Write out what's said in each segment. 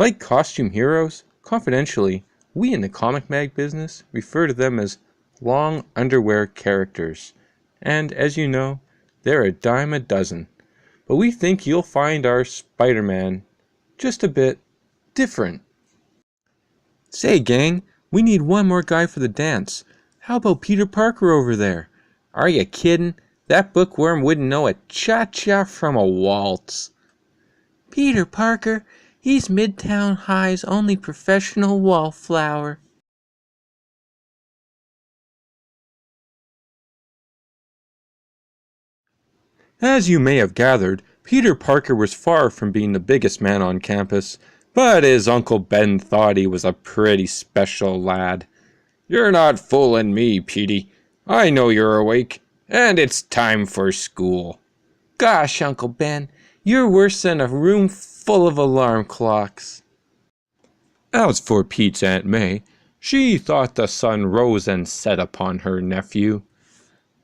Like costume heroes, confidentially, we in the comic mag business refer to them as long underwear characters. And as you know, they're a dime a dozen. But we think you'll find our Spider-Man just a bit different. Say, gang, we need one more guy for the dance. How about Peter Parker over there? Are you kidding? That bookworm wouldn't know a cha-cha from a waltz. Peter Parker, he's Midtown High's only professional wallflower. As you may have gathered, Peter Parker was far from being the biggest man on campus, but his Uncle Ben thought he was a pretty special lad. You're not fooling me, Petey. I know you're awake, and it's time for school. Gosh, Uncle Ben, you're worse than a room full of alarm clocks. As for Pete's Aunt May, she thought the sun rose and set upon her nephew.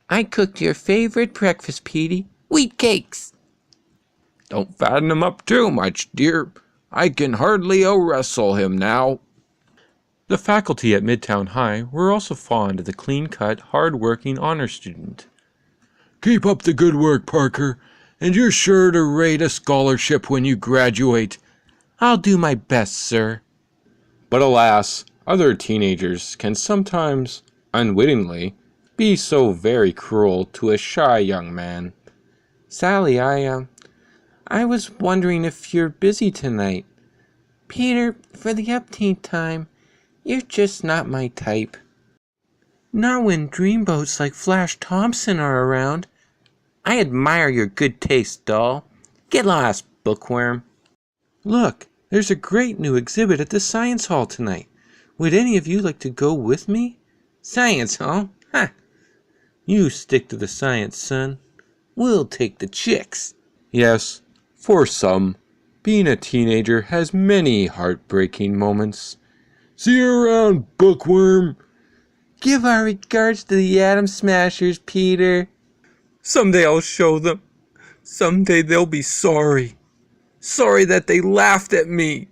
I cooked your favorite breakfast, Petey. Wheat cakes. Don't fatten him up too much, dear. I can hardly wrestle him now. The faculty at Midtown High were also fond of the clean-cut, hard-working honor student. Keep up the good work, Parker, and you're sure to rate a scholarship when you graduate. I'll do my best, sir. But alas, other teenagers can sometimes, unwittingly, be so very cruel to a shy young man. Sally, I was wondering if you're busy tonight. Peter, for the upteenth time, you're just not my type. Not when dreamboats like Flash Thompson are around. I admire your good taste, doll. Get lost, bookworm. Look, there's a great new exhibit at the Science Hall tonight. Would any of you like to go with me? Science Hall? Ha! You stick to the science, son. We'll take the chicks. Yes, for some, being a teenager has many heartbreaking moments. See you around, bookworm. Give our regards to the Atom Smashers, Peter. Someday I'll show them. Someday they'll be sorry. Sorry that they laughed at me.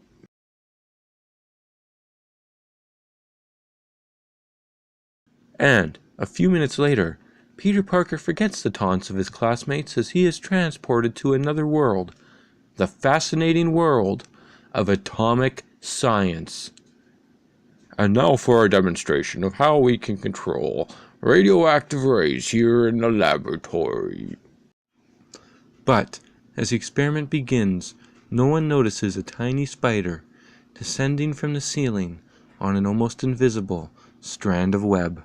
And, a few minutes later, Peter Parker forgets the taunts of his classmates as he is transported to another world, the fascinating world of atomic science. And now for our demonstration of how we can control radioactive rays here in the laboratory. But, as the experiment begins, no one notices a tiny spider descending from the ceiling on an almost invisible strand of web.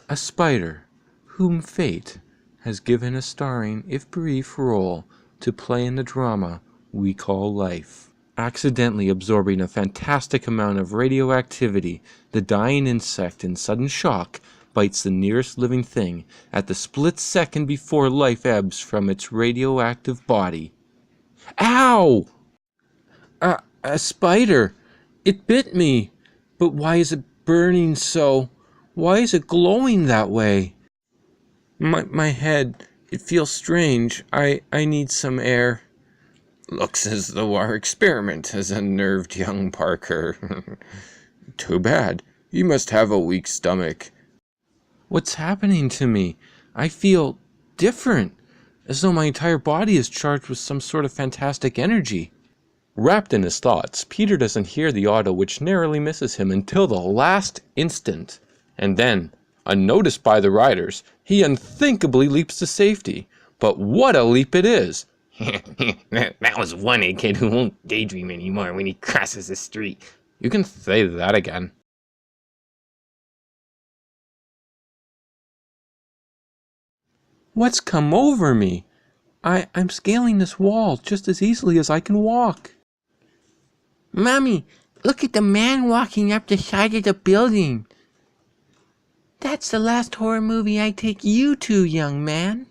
A spider whom fate has given a starring, if brief, role to play in the drama we call life. Accidentally absorbing a fantastic amount of radioactivity, the dying insect in sudden shock bites the nearest living thing at the split second before life ebbs from its radioactive body. Ow! A spider! It bit me! But why is it burning so? Why is it glowing that way? My head, it feels strange. I need some air. Looks as though our experiment has unnerved young Parker. Too bad. You must have a weak stomach. What's happening to me? I feel different, as though my entire body is charged with some sort of fantastic energy. Wrapped in his thoughts, Peter doesn't hear the auto which narrowly misses him until the last instant. And then, unnoticed by the riders, he unthinkably leaps to safety. But what a leap it is! That was one kid who won't daydream anymore when he crosses the street. You can say that again. What's come over me? I'm scaling this wall just as easily as I can walk. Mommy, look at the man walking up the side of the building. That's the last horror movie I take you to, young man.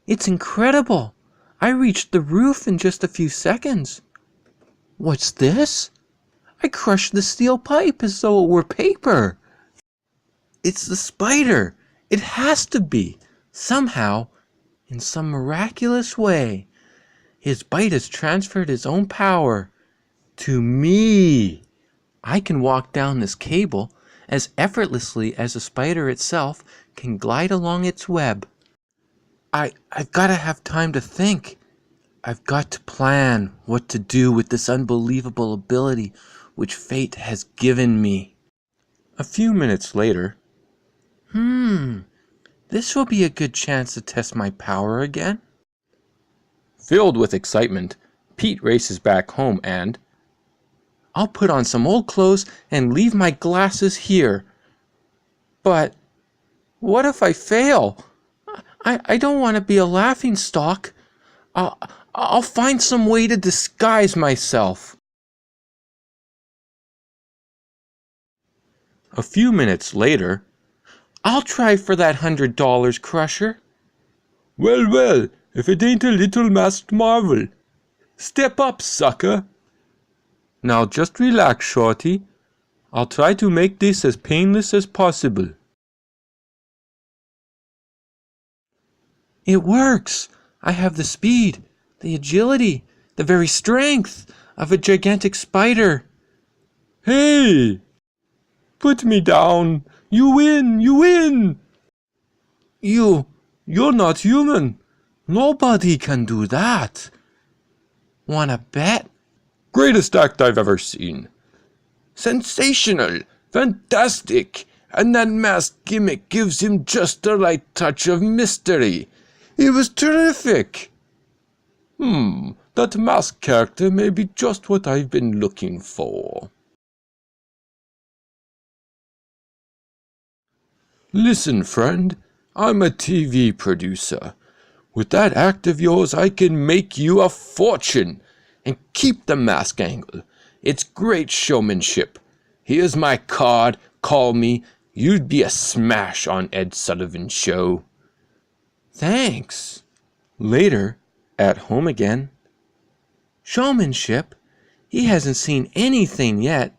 It's incredible. I reached the roof in just a few seconds. What's this? I crushed the steel pipe as though it were paper. It's the spider. It has to be. Somehow, in some miraculous way, his bite has transferred his own power. to me. I can walk down this cable as effortlessly as a spider itself can glide along its web. I've got to have time to think. I've got to plan what to do with this unbelievable ability which fate has given me. A few minutes later, This will be a good chance to test my power again. filled with excitement, Pete races back home and, I'll put on some old clothes and leave my glasses here. But what if I fail? I don't want to be a laughingstock. I'll find some way to disguise myself. a few minutes later, I'll try for that $100, Crusher. well, if it ain't a little masked marvel. Step up, sucker. Now just relax, Shorty. I'll try to make this as painless as possible. It works. I have the speed, the agility, the very strength of a gigantic spider. Hey! Put me down. You win, you win. You're not human. Nobody can do that. Wanna bet? Greatest act I've ever seen. Sensational. Fantastic. And that mask gimmick gives him just the right touch of mystery. It was terrific. That mask character may be just what I've been looking for. Listen, friend, I'm a TV producer. With that act of yours, I can make you a fortune. And keep the mask angle. It's great showmanship. Here's my card. Call me. You'd be a smash on Ed Sullivan's show. Thanks. Later, at home again. Showmanship? He hasn't seen anything yet.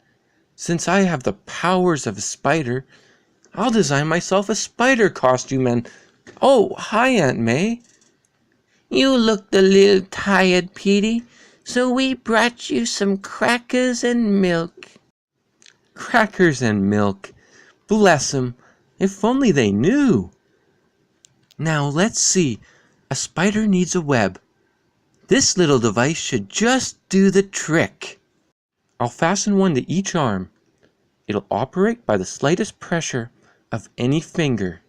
Since I have the powers of a spider, I'll design myself a spider costume and... Oh, hi, Aunt May. You looked a little tired, Petey, so we brought you some crackers and milk. Crackers and milk. Bless 'em. If only they knew. Now let's see. A spider needs a web. This little device should just do the trick. I'll fasten one to each arm. It'll operate by the slightest pressure of any finger.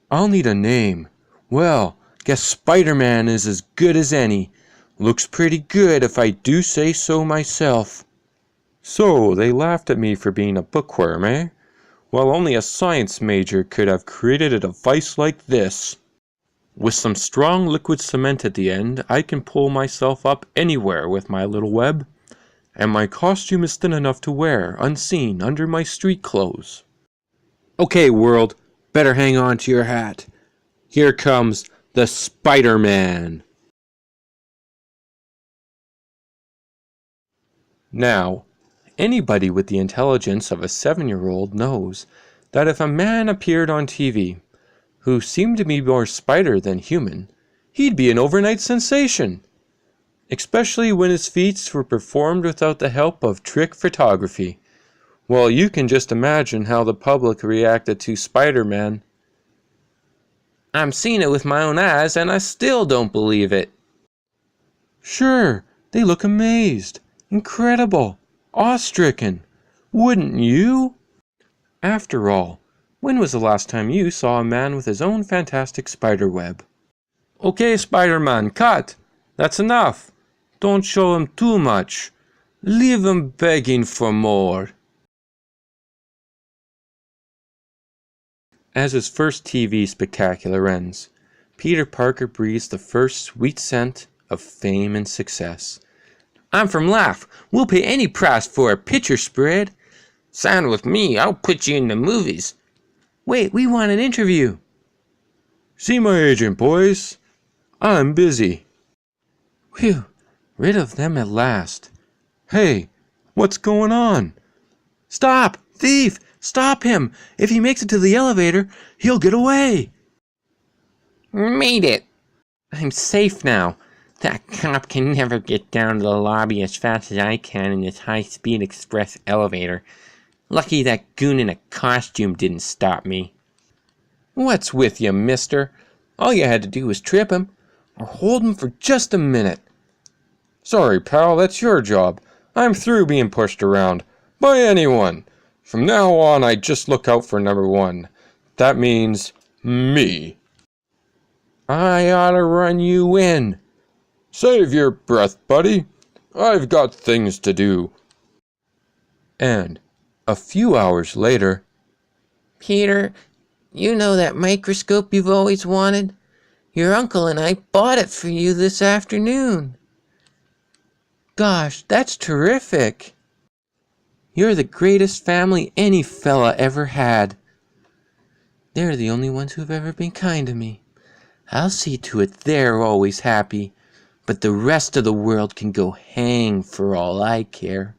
I'll need a name. Well, guess Spiderman is as good as any. Looks pretty good if I do say so myself. So, they laughed at me for being a bookworm, eh? Well, only a science major could have created a device like this. With some strong liquid cement at the end, I can pull myself up anywhere with my little web. And my costume is thin enough to wear, unseen, under my street clothes. Okay, world, better hang on to your hat. Here comes the Spiderman. Now, anybody with the intelligence of a 7-year-old knows that if a man appeared on TV who seemed to be more spider than human, he'd be an overnight sensation, especially when his feats were performed without the help of trick photography. Well, you can just imagine how the public reacted to Spider-Man. I'm seeing it with my own eyes and I still don't believe it. Sure, they look amazed, incredible, awe-stricken. Wouldn't you? After all, when was the last time you saw a man with his own fantastic spider web? Okay, Spider-Man, cut! That's enough. Don't show him too much. Leave him begging for more. As his first TV spectacular ends, Peter Parker breathes the first sweet scent of fame and success. I'm from Laugh. We'll pay any price for a picture spread. Sign with me, I'll put you in the movies. Wait, we want an interview. See my agent, boys. I'm busy. Whew, rid of them at last. Hey, what's going on? Stop! Thief! Stop him! If he makes it to the elevator, he'll get away. Made it. I'm safe now. That cop can never get down to the lobby as fast as I can in this high-speed express elevator. Lucky that goon in a costume didn't stop me. What's with you, mister? All you had to do was trip him, or hold him for just a minute. Sorry, pal, that's your job. I'm through being pushed around. By anyone. From now on, I just look out for number one. That means me. I ought to run you in. Save your breath, buddy. I've got things to do. And a few hours later... Peter, you know that microscope you've always wanted? Your uncle and I bought it for you this afternoon. Gosh, that's terrific. You're the greatest family any fella ever had. They're the only ones who've ever been kind to me. I'll see to it they're always happy, but the rest of the world can go hang for all I care.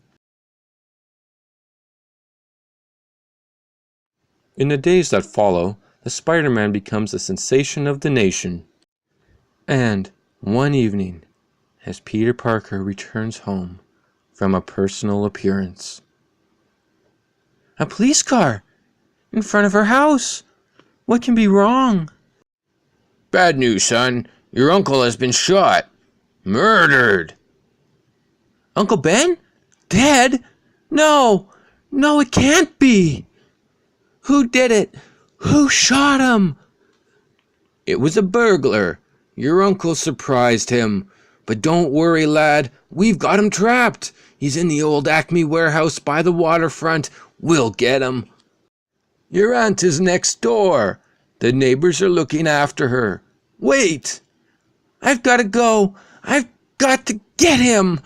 In the days that follow, the Spider-Man becomes the sensation of the nation. And one evening, as Peter Parker returns home from a personal appearance. A police car! In front of her house! What can be wrong? Bad news, son. Your uncle has been shot. Murdered. Uncle Ben? Dead? No! No, it can't be! Who did it? Who shot him? It was a burglar. Your uncle surprised him. But don't worry, lad. We've got him trapped. He's in the old Acme warehouse by the waterfront. We'll get him. Your aunt is next door. The neighbors are looking after her. Wait! I've got to go. I've got to get him.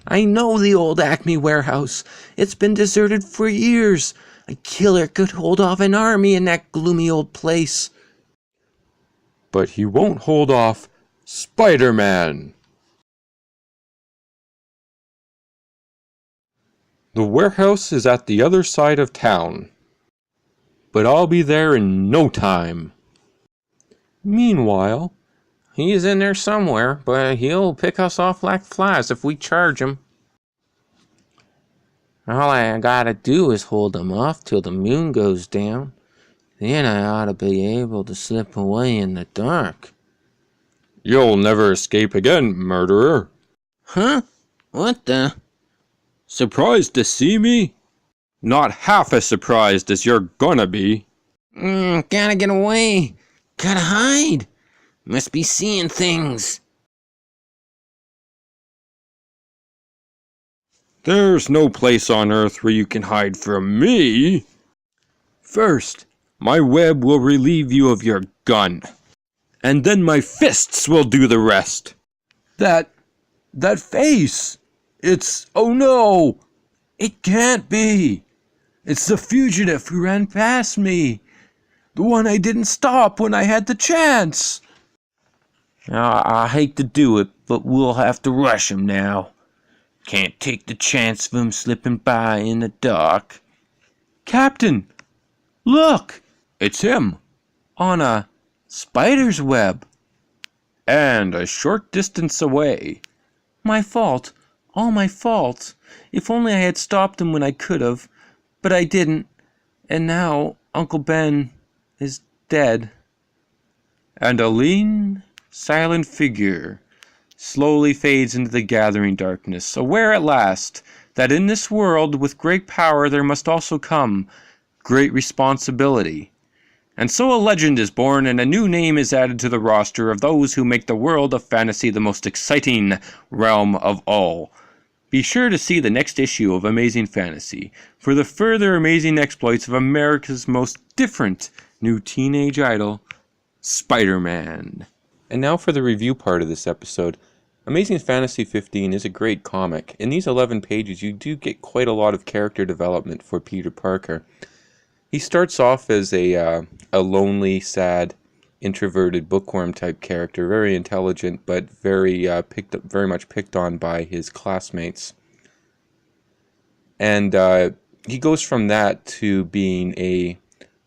I know the old Acme warehouse. It's been deserted for years. A killer could hold off an army in that gloomy old place. But he won't hold off Spider-Man. The warehouse is at the other side of town, but I'll be there in no time. Meanwhile, He's in there somewhere, but he'll pick us off like flies if we charge him. All I gotta do is hold him off till the moon goes down. Then I ought to be able to slip away in the dark. you'll never escape again, murderer. Huh? What the? Surprised to see me? Not half as surprised as you're gonna be. Gotta get away. Gotta hide. Must be seeing things. There's no place on Earth where you can hide from me. First, my web will relieve you of your gun. And then my fists will do the rest. That face. Oh no. It can't be. It's the fugitive who ran past me. The one I didn't stop when I had the chance. I hate to do it, but we'll have to rush him now. Can't take the chance of him slipping by in the dark. Captain, look, it's him, on a spider's web, and a short distance away. My fault, all my fault. If only I had stopped him when I could have, but I didn't, and now Uncle Ben is dead. And a lean, silent figure slowly fades into the gathering darkness, aware at last that in this world with great power there must also come great responsibility. And so a legend is born and a new name is added to the roster of those who make the world of fantasy the most exciting realm of all. Be sure to see the next issue of Amazing Fantasy for the further amazing exploits of America's most different new teenage idol, Spider-Man. And now for the review part of this episode. Amazing Fantasy 15 is a great comic. In these 11 pages, you do get quite a lot of character development for Peter Parker. He starts off as a lonely, sad, introverted bookworm-type character, very intelligent, but very much picked on by his classmates. And he goes from that to being a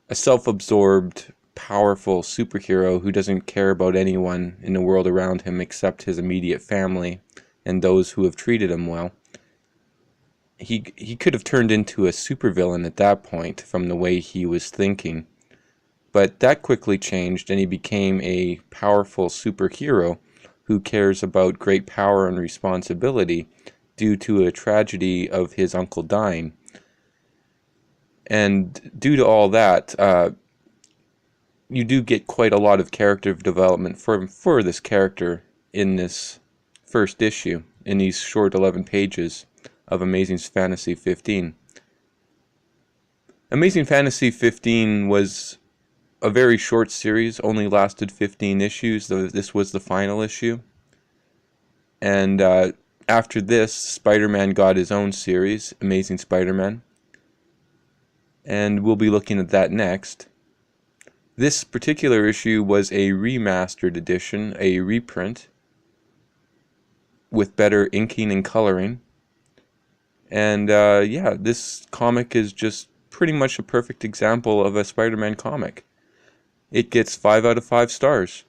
self-absorbed, powerful superhero who doesn't care about anyone in the world around him except his immediate family and those who have treated him well. He could have turned into a supervillain at that point from the way he was thinking. But that quickly changed, and he became a powerful superhero who cares about great power and responsibility due to a tragedy of his uncle dying. And due to all that, you do get quite a lot of character development for this character in this first issue, in these short 11 pages of Amazing Fantasy 15. Amazing Fantasy 15 was a very short series, only lasted 15 issues. This was the final issue. And after this, Spider-Man got his own series, Amazing Spider-Man. And we'll be looking at that next. This particular issue was a remastered edition, a reprint, with better inking and coloring. And yeah, this comic is just pretty much a perfect example of a Spider-Man comic. It gets 5 out of 5 stars.